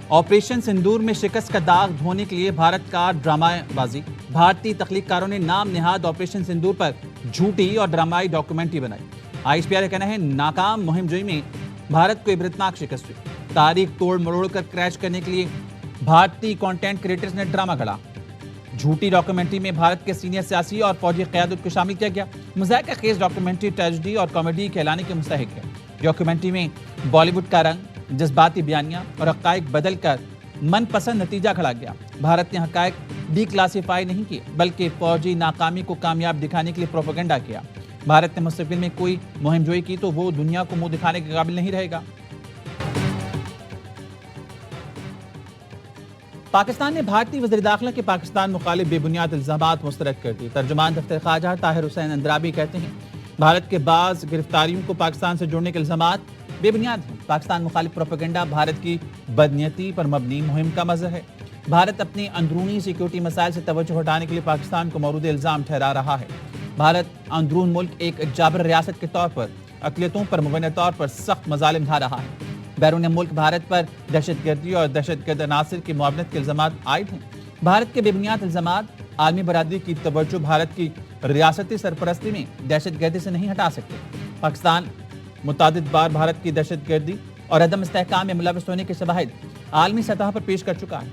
Operation sindoor میں شکست کا داغ دھونے کے لیے بھارت کا ڈرامہ بازی. بھارتی تخلیق کاروں نے نام نہاد آپریشن سندور پر جھوٹی اور ڈرامائی ڈاکومنٹری بنائی. ISPR کا کہنا ہے ناکام مہم جوئی میں بھارت کو عبرتناک شکست ہوئی. تاریخ توڑ مروڑ کر کریش کرنے کے لیے بھارتی کانٹینٹ کریٹرز نے ڈرامہ گھڑا. جھوٹی ڈاکومنٹری میں بھارت کے سینئر سیاسی اور فوجی قیادت کو شامل کیا گیا. مذائقہ خیز ڈاکومنٹری ٹریجڈی اور کامیڈی کہلانے کے مستحق ہے. ڈاکومنٹری میں بالی ووڈ کا رنگ، جذباتی بیانیہ اور حقائق بدل کر من پسند نتیجہ کھڑا گیا. بھارت نے حقائق ڈی کلاسیفائی نہیں کیے بلکہ فوجی ناکامی کو کامیاب دکھانے کے لیے پروپیگنڈا کیا. بھارت نے مستقبل میں کوئی مہم جوئی کی تو وہ دنیا کو منہ دکھانے کے قابل نہیں رہے گا. پاکستان نے بھارتی وزیر داخلہ کے پاکستان مخالف بے بنیاد الزامات مسترد کر دی. ترجمان دفتر خارجہ طاہر حسین اندرابی کہتے ہیں بھارت کے بعض گرفتاریوں کو پاکستان سے جوڑنے کے الزامات بے بنیاد ہیں. پاکستان مخالف پروپیگنڈا بھارت کی بدنیتی پر مبنی مہم کا مظہر ہے. بھارت اپنی اندرونی سیکیورٹی مسائل سے توجہ ہٹانے کے لیے پاکستان کو مورد الزام ٹھہرا رہا ہے. بھارت اندرون ملک ایک جابر ریاست کے طور پر اقلیتوں پر مبینہ طور پر سخت مظالم ڈھا رہا ہے. بیرون ملک بھارت پر دہشت گردی اور دہشت گرد عناصر کی معاونت کے الزامات عائد ہیں. بھارت کے بے بنیاد الزامات عالمی برادری کی توجہ بھارت کی ریاستی سرپرستی میں دہشت گردی سے نہیں ہٹا سکتے. پاکستان متعدد بار بھارت کی دہشت گردی اور عدم استحکام میں ملوث ہونے کے شواہد عالمی سطح پر پیش کر چکا ہے.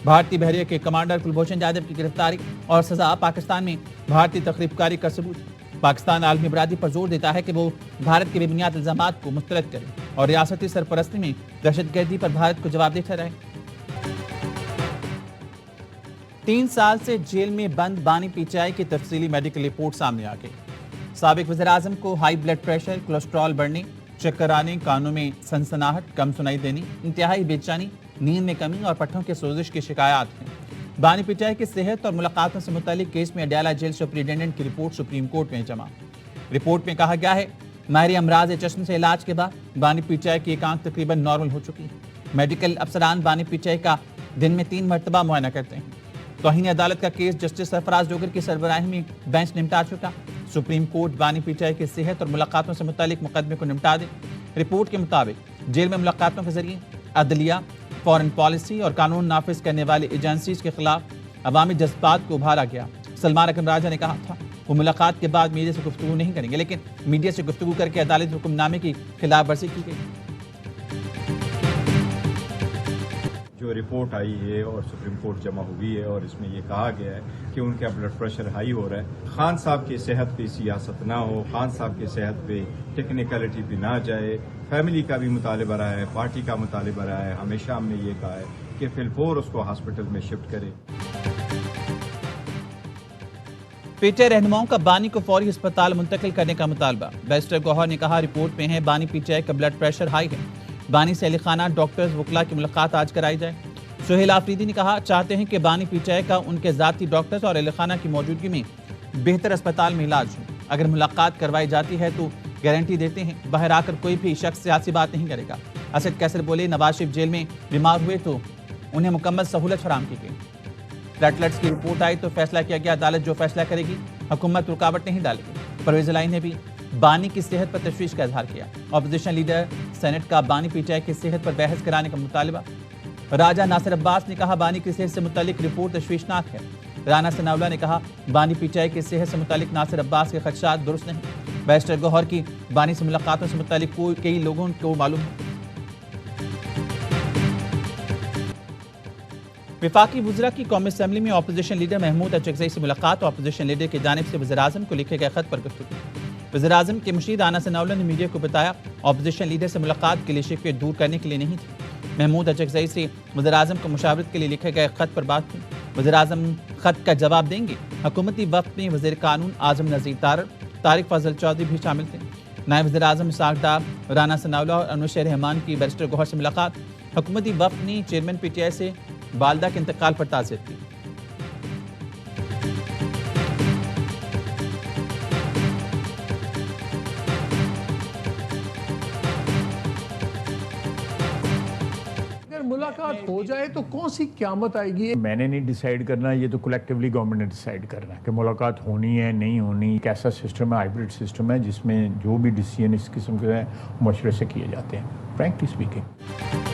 بھارتی بحریہ کے کمانڈر کلبھوشن جادو کی گرفتاری اور سزا پاکستان میں بھارتی تخریب کاری کا ثبوت ہے. پاکستان عالمی برادری پر زور دیتا ہے کہ وہ بھارت کے بے بنیاد الزامات کو مسترد کرے اور ریاستی سرپرستی میں دہشت گردی پر بھارت کو جواب دہ ٹھہرائے. 3 سال سے جیل میں بند بانی پی ٹی آئی کی تفصیلی میڈیکل رپورٹ سامنے آ گئی. سابق وزیر اعظم کو ہائی بلڈ پریشر، کولیسٹرول بڑھنے، چکر آنے، کانوں میں سنسناہٹ، کم سنائی دینی، انتہائی بے چینی، نیند میں کمی اور پٹھوں کے سوزش کی شکایات ہیں. بانی پی ٹی آئی کی صحت اور ملاقاتوں سے متعلق کیس میں اڈیالہ جیل سپرنٹینڈنٹ کی رپورٹ سپریم کورٹ میں جمع. رپورٹ میں کہا گیا ہے ماہر امراض چشم سے علاج کے بعد بانی پی ٹی آئی کی ایک آنکھ تقریباً نارمل ہو چکی ہے. میڈیکل افسران بانی پی ٹی آئی کا دن میں 3 مرتبہ معائنہ کرتے ہیں. توہین عدالت کا کیس جسٹس سرفراز ڈوگر کی سربراہی میں بینچ نمٹا چکا. سپریم کورٹ بانی پی ٹی آئی کی صحت اور ملاقاتوں سے متعلق مقدمے کو نمٹا دے. رپورٹ کے مطابق جیل میں ملاقاتوں کے ذریعے عدلیہ، فارن پالیسی اور قانون نافذ کرنے والی ایجنسیز کے خلاف عوامی جذبات کو ابھارا گیا. سلمان اکرم راجہ نے کہا تھا وہ ملاقات کے بعد میڈیا سے گفتگو نہیں کریں گے، لیکن میڈیا سے گفتگو کر کے عدالتی حکم نامے کی خلاف ورزی کی گئی. جو رپورٹ آئی ہے اور سپریم کورٹ جمع ہوئی ہے اور اس میں یہ کہا گیا ہے کہ ان کا بلڈ پریشر ہائی ہو رہا ہے. خان صاحب کی صحت پہ سیاست نہ ہو، خان صاحب کی صحت پہ ٹیکنیکلٹی پہ نہ جائے. فیملی کا بھی مطالبہ رہا ہے، پارٹی کا مطالبہ رہا ہے. ہمیشہ ہم نے یہ کہا ہے کہ فی الفور اس کو ہاسپٹل میں شفٹ کرے. پی ٹی آئی رہنماؤں کا بانی کو فوری ہسپتال منتقل کرنے کا مطالبہ. بیرسٹر گوہر نے کہا رپورٹ میں ہے بانی پی ٹی آئی کا بلڈ پریشر ہائی ہے. بانی سے اہل خانہ، ڈاکٹرز، وکلاء کی ملاقات آج کرائی جائے. سہیل آفریدی نے کہا چاہتے ہیں کہ بانی پی ٹی آئی کا ان کے ذاتی ڈاکٹرز اور اہل خانہ کی موجودگی میں بہتر اسپتال میں علاج ہو. اگر ملاقات کروائی جاتی ہے تو گارنٹی دیتے ہیں باہر آ کر کوئی بھی شخص سیاسی بات نہیں کرے گا. اسد کیسر بولے نواز شریف جیل میں بیمار ہوئے تو انہیں مکمل سہولت فراہم کی گئی. پلیٹلیٹس کی رپورٹ آئی تو فیصلہ کیا گیا، عدالت جو فیصلہ کرے گی حکومت رکاوٹ نہیں ڈالے گی. پرویز الہی نے بھی بانی کی صحت پر تشویش کا اظہار کیا. اپوزیشن لیڈر سینٹ کا بانی پی ٹی آئی کی صحت پر بحث کرانے کا مطالبہ. راجہ ناصر عباس نے کہا بانی کی صحت سے متعلق رپورٹ تشویشناک ہے. رانا ثناءاللہ نے کہا بانی پی ٹی آئی کی صحت سے متعلق ناصر عباس کے خدشات درست نہیں. بیرسٹر گوہر کی بانی سے ملاقاتوں سے متعلق کئی لوگوں کو معلوم ہے. وفاقی وزراء کی قومی اسمبلی میں اپوزیشن لیڈر محمود اچکزئی سے ملاقات. اپوزیشن لیڈر کی جانب سے وزیر اعظم کو لکھے گئے خط پر گفتگو. وزیر اعظم کے مشیر رانا ثناءاللہ نے میڈیا کو بتایا اپوزیشن لیڈر سے ملاقات کے لیے شکوے دور کرنے کے لیے نہیں تھی. محمود اچکزئی سے وزیر اعظم کو مشاورت کے لیے لکھے گئے خط پر بات کی. وزیر اعظم خط کا جواب دیں گے. حکومتی وفد میں وزیر قانون اعظم نذیر تارڑ، طارق فضل چودھری بھی شامل تھے. نائب وزیر اعظم اسحاق ڈار، رانا ثناءاللہ اور انوشیر رحمان کی بیرسٹر گوہر سے ملاقات. حکومتی وفد نے چیئرمین پی ٹی آئی سے والدہ کے انتقال پر تعزیت کی. ملاقات ہو جائے تو کون سی قیامت آئے گی؟ میں نے نہیں ڈیسائیڈ کرنا، یہ تو کلیکٹیولی گورنمنٹ نے ڈیسائیڈ کرنا ہے کہ ملاقات ہونی ہے نہیں ہونی. ایک ایسا سسٹم ہے، ہائیبرڈ سسٹم ہے، جس میں جو بھی ڈیسیژن اس قسم کے ہیں مشورے سے کیے جاتے ہیں. فرینکلی اسپیکنگ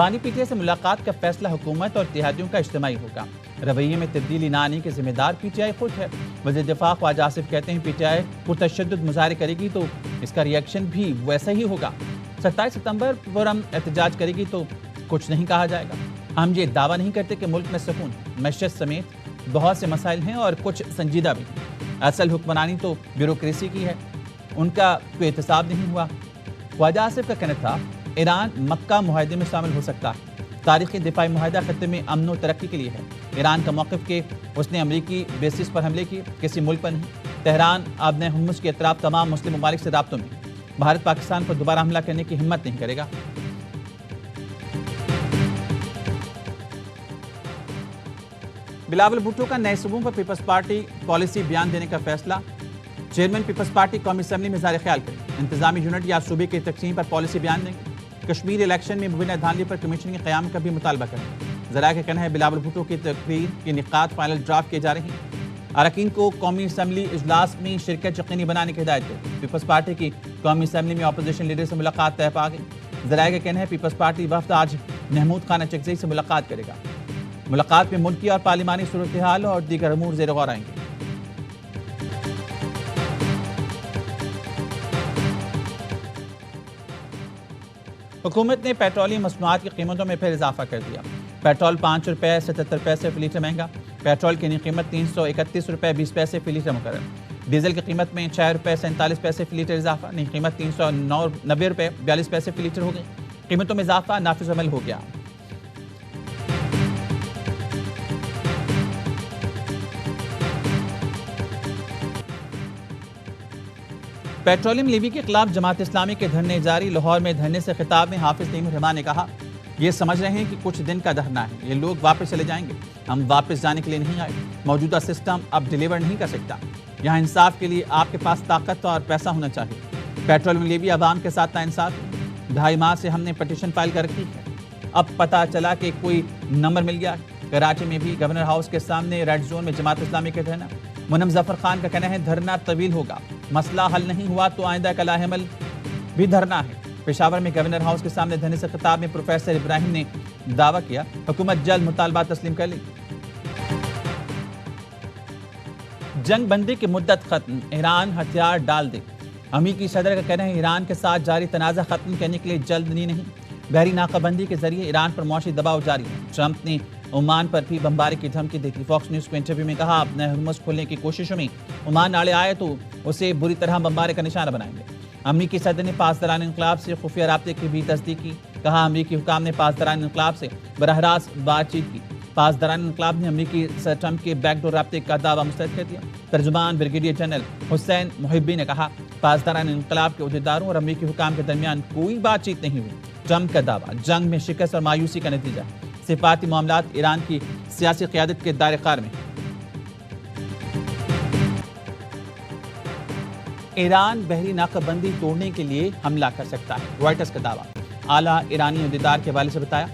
بانی پی ٹی آئی سے ملاقات کا فیصلہ حکومت اور اتحادیوں کا اجتماعی ہوگا۔ رویے میں تبدیلی نہ آنے کے ذمہ دار پی ٹی آئی خود ہے۔ وزیر دفاع خواجہ آصف کہتے ہیں پی ٹی آئی پرتشدد مظاہرے کرے گی تو اس کا ریئیکشن بھی ویسا ہی ہوگا۔ 27 ستمبر پر ہم احتجاج کرے گی تو کچھ نہیں کہا جائے گا۔ ہم یہ دعویٰ نہیں کرتے کہ ملک میں سکون، معیشت سمیت بہت سے مسائل ہیں اور کچھ سنجیدہ بھی ہیں۔ اصل حکمرانی تو بیوروکریسی کی ہے، ان کا کوئی احتساب نہیں ہوا۔ خواجہ آصف کا کہنا تھا ایران مکہ معاہدے میں شامل ہو سکتا ہے۔ تاریخی دفاعی معاہدہ خطے میں امن و ترقی کے لیے ہے۔ ایران کا موقف کہ اس نے امریکی بیسس پر حملے کیے، کسی ملک پر نہیں۔ تہران آبنۂ حمص کے اطراف تمام مسلم ممالک سے رابطوں میں۔ بھارت پاکستان پر دوبارہ حملہ کرنے کی ہمت نہیں کرے گا۔ بلاول بھٹو کا نئے صوبوں پر پیپلز پارٹی پالیسی بیان دینے کا فیصلہ۔ چیئرمین پیپلز پارٹی قومی اسمبلی میں اظہار خیال کریں، انتظامی یونٹ یا صوبے کی تقسیم پر پالیسی بیان دیں گے۔ کشمیر الیکشن میں مبینہ دھاندلی پر کمیشن کے قیام کا بھی مطالبہ کریں۔ ذرائع کا کہنا ہے بلاول بھٹو کی تقریر کے نکات فائنل ڈرافٹ کیے جا رہے ہیں۔ اراکین کو قومی اسمبلی اجلاس میں شرکت یقینی بنانے کی ہدایت دی۔ پیپلز پارٹی کی قومی اسمبلی میں اپوزیشن لیڈر سے ملاقات طے پا گئی۔ ذرائع کا کہنا ہے پیپلز پارٹی وفد آج محمود خان اچکزئی سے ملاقات کرے گا۔ ملاقات میں ملکی اور پارلیمانی صورتحال اور دیگر امور زیر غور آئیں گے۔ حکومت نے پیٹرولیم مصنوعات کی قیمتوں میں پھر اضافہ کر دیا۔ پیٹرول 5 روپے 77 پیسے فی لیٹر مہنگا، پیٹرول کی نئی قیمت 331 روپے 20 پیسے فی لیٹر مقرر۔ ڈیزل کی قیمت میں 6 روپے 47 پیسے فی لیٹر اضافہ، نئی قیمت 390 روپے 42 پیسے فی لیٹر ہو گئی۔ قیمتوں میں اضافہ نافذ عمل ہو گیا۔ پیٹرولیم لیوی کے خلاف جماعت اسلامی کے دھرنے جاری۔ لاہور میں دھرنے سے خطاب میں حافظ نعیم الرحمان نے کہا یہ سمجھ رہے ہیں کہ کچھ دن کا دھرنا ہے، یہ لوگ واپس چلے جائیں گے۔ ہم واپس جانے کے لیے نہیں آئے، موجودہ سسٹم اب ڈیلیور نہیں کر سکتا۔ یہاں انصاف کے لیے آپ کے پاس طاقت اور پیسہ ہونا چاہیے۔ پیٹرولیم لیوی عوام کے ساتھ ناانصاف ہے۔ 2.5 ماہ سے ہم نے پٹیشن فائل کر رکھی ہے، اب پتہ چلا کہ کوئی نمبر مل گیا۔ کراچی میں بھی گورنر ہاؤس کے سامنے ریڈ زون میں جماعت اسلامی کا دھرنا۔ منم ظفر خان کا کہنا ہے دھرنا طویل ہوگا، مسئلہ حل نہیں ہوا تو آئندہ کا لاحمل بھی دھرنا ہے۔ پشاور میں گورنر ہاؤس کے سامنے دھرنے سے خطاب میں پروفیسر ابراہیم نے دعویٰ کیا حکومت جلد مطالبات تسلیم کر لے گی۔ جنگ بندی کی مدت ختم، ایران ہتھیار ڈال دے۔ امریکی صدر کا کہنا ہے ایران کے ساتھ جاری تنازع ختم کرنے کے لیے جلد نہیں۔ بحری ناکہ بندی کے ذریعے ایران پر معاشی دباؤ جاری ہے۔ ٹرمپ نے عمان پر بھی بمباری کی دھمکی دی تھی۔ فاکس نیوز کو انٹرویو میں کہا اپنے ہرمز کھولنے کی کوششوں میں عمان آڑے آئے تو اسے بری طرح بمباری کا نشانہ بنائیں گے۔ امریکی صدر نے پاسداران انقلاب سے خفیہ رابطے کی بھی تصدیق کی، کہا امریکی حکام نے پاسداران انقلاب سے براہ راست بات چیت کی۔ پاسداران انقلاب نے امریکی صدر ٹرمپ کے بیک ڈور رابطے کا دعویٰ مسترد کر دیا۔ ترجمان بریگیڈیئر جنرل حسین محبی نے کہا پاسداران انقلاب کے عہدیداروں اور امریکی حکام کے درمیان کوئی بات چیت نہیں ہوئی۔ ٹرمپ کا دعویٰ جنگ میں شکست اور مایوسی کا نتیجہ ہے۔ سفارتی معاملات ایران کی سیاسی قیادت کے دائرہ کار میں۔ ایران بحری ناکہ بندی توڑنے کے لیے حملہ کر سکتا ہے، رائٹرز کا دعویٰ۔ اعلیٰ ایرانی عہدیدار کے حوالے سے بتایا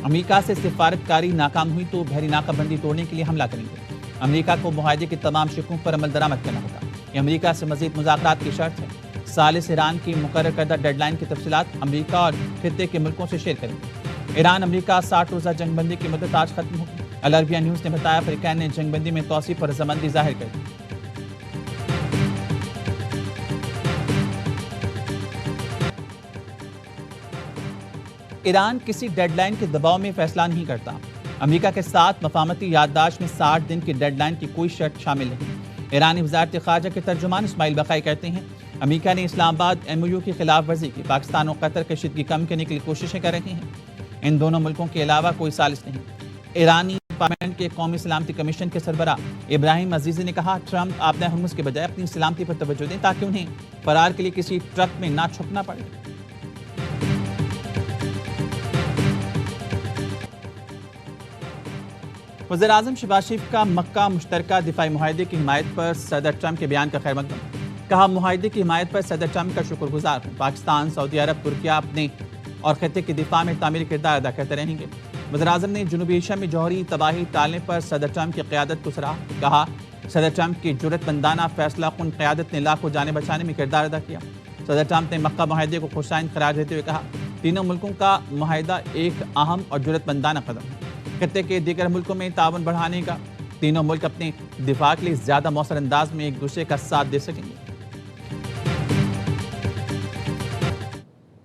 امریکہ سے سفارتکاری ناکام ہوئی تو بحری ناکہ بندی توڑنے کے لیے حملہ کریں گے۔ امریکہ کو معاہدے کے تمام شقوں پر عمل درآمد کرنا ہوگا، یہ امریکہ سے مزید مذاکرات کی شرط ہے۔ ثالث ایران کی مقرر کردہ ڈیڈ لائن کی تفصیلات امریکہ اور خطے کے ملکوں سے شیئر کریں گے۔ ایران امریکہ 60 روزہ جنگ بندی کی مدت آج ختم ہوگی۔ العربیہ نیوز نے بتایا فریقین نے جنگ بندی میں توسیع پر رضامندی ظاہر کر دی۔ ایران کسی ڈیڈ لائن کے دباؤ میں فیصلہ نہیں کرتا۔ امریکہ کے ساتھ مفاہمتی یادداشت میں 60 دن کی ڈیڈ لائن کی کوئی شرط شامل نہیں۔ ایرانی وزارت خارجہ کے ترجمان اسماعیل بقائی کہتے ہیں امریکہ نے اسلام آباد MOU کی خلاف ورزی کی، پاکستان اور قطر کشیدگی کم کرنے کے لیے کوششیں کر رہے ہیں۔ ان دونوں ملکوں کے علاوہ کوئی ثالث نہیں۔ ایرانی پارلیمنٹ کے قومی سلامتی کمیشن کے سربراہ ابراہیم عزیزی نے کہا ٹرمپ آبنۂ ہرمز کے بجائے اپنی سلامتی پر توجہ دیں تاکہ انہیں فرار کے لیے کسی ٹرک میں نہ چھپنا پڑے۔ وزیر اعظم شہباز شریف کا مکہ مشترکہ دفاعی معاہدے کی حمایت پر صدر ٹرمپ کے بیان کا خیر مقدم، کہا معاہدے کی حمایت پر صدر ٹرمپ کا شکر گزار ہوں۔ پاکستان، سعودی عرب، ترکیہ اپنے اور خطے کے دفاع میں تعمیری کردار ادا کرتے رہیں گے۔ وزیر اعظم نے جنوبی ایشیا میں جوہری تباہی ٹالنے پر صدر ٹرمپ کی قیادت کو سراہا، کہا صدر ٹرمپ کی جرأت مندانہ فیصلہ کن قیادت نے لاکھوں جانیں بچانے میں کردار ادا کیا۔ صدر ٹرمپ نے مکہ معاہدے کو خوش آئند قرار دیتے ہوئے کہا تینوں ملکوں کا معاہدہ ایک اہم اور جرأتمندانہ قدم ہے خطے کے دیگر ملکوں میں تعاون بڑھانے کا۔ تینوں ملک اپنے دفاع کے لیے زیادہ مؤثر انداز میں ایک دوسرے کا ساتھ دے سکیں گے۔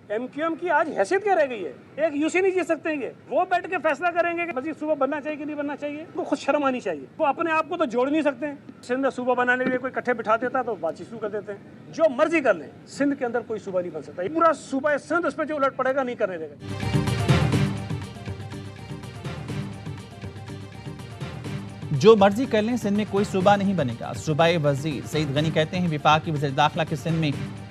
ایم کیو ایم کی آج حیثیت کیا رہ گئی ہے؟ ایک یو سی نہیں جیت سکتے ہیں وہ بیٹھ کے فیصلہ کریں گے کہ مزید صوبہ بننا چاہیے کہ نہیں بننا چاہیے۔ وہ خود شرم آنی چاہیے، وہ اپنے آپ کو تو جوڑ نہیں سکتے ہیں۔ سندھ میں صوبہ بنانے کے لیے کوئی کٹھے بٹھا دیتا تو بات چیت شروع کر دیتے ہیں، جو مرضی کر لیں، سندھ کے اندر کوئی صوبہ نہیں بن سکتا۔ یہ پورا صوبہ سندھ اس پہ جو الٹ پڑے گا نہیں کرنے دے گا۔ جو مرضی کر لیں، سندھ میں کوئی صوبہ نہیں بنے گا۔ صوبہ وزیر سعید غنی کہتے ہیں وفاقی وزیر داخلہ کی سندھ میں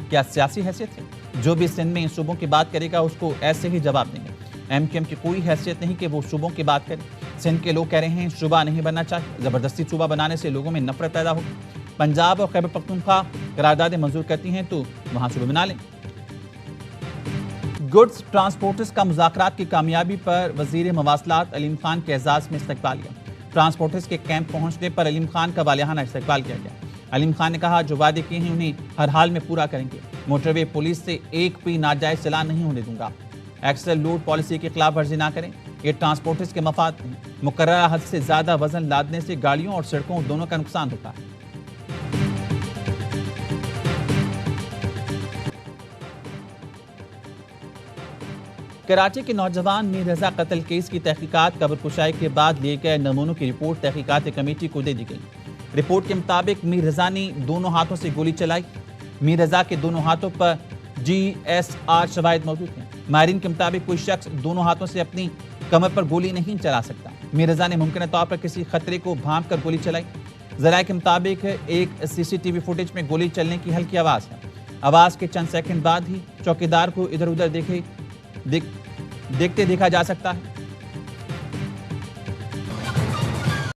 کیا سیاسی حیثیت ہے؟ جو بھی سندھ میں صوبوں کی بات کرے گا اس کو ایسے ہی جواب دیں گے۔ ایم کیو ایم کی کوئی حیثیت نہیں کہ وہ صوبوں کی بات کرے۔ سندھ کے لوگ کہہ رہے ہیں صوبہ نہیں بننا چاہیے، زبردستی صوبہ بنانے سے لوگوں میں نفرت پیدا ہوگی۔ پنجاب اور خیبر پختونخوا قراردادیں منظور کرتی ہیں تو وہاں صوبہ بنا لیں۔ گڈز ٹرانسپورٹرز کا مذاکرات کی کامیابی پر وزیر مواصلات علیم خان کے اعزاز میں استقبال کیا۔ ٹرانسپورٹرز کے کیمپ پہنچنے پر علیم خان کا والہانہ استقبال کیا گیا۔ علیم خان نے کہا جو وعدے کیے ہیں انہیں ہر حال میں پورا کریں گے۔ موٹر وے پولیس سے ایک بھی ناجائز چلان نہیں ہونے دوں گا۔ ایکسل لوڈ پالیسی کی خلاف ورزی نہ کریں، یہ ٹرانسپورٹرز کے مفاد ہیں۔ مقررہ حد سے زیادہ وزن لادنے سے گاڑیوں اور سڑکوں دونوں کا نقصان ہوتا ہے۔ کراچی کے نوجوان میر رضا قتل کیس کی تحقیقات قبر کشائی کے بعد لیے گئے نمونوں کی رپورٹ تحقیقات کمیٹی کو دے دی گئی۔ رپورٹ کے مطابق میر رضا نے دونوں ہاتھوں سے گولی چلائی۔ میر رضا کے دونوں ہاتھوں پر GSR شواہد موجود ہیں۔ ماہرین کے مطابق کوئی شخص دونوں ہاتھوں سے اپنی کمر پر گولی نہیں چلا سکتا۔ میر رضا نے ممکنہ طور پر کسی خطرے کو بھانپ کر گولی چلائی۔ ذرائع کے مطابق ایک CCTV فوٹیج میں گولی چلنے کی ہلکی آواز ہے۔ آواز کے چند سیکنڈ بعد ہی چوکیدار کو ادھر ادھر دیکھتے دیکھا جا سکتا ہے۔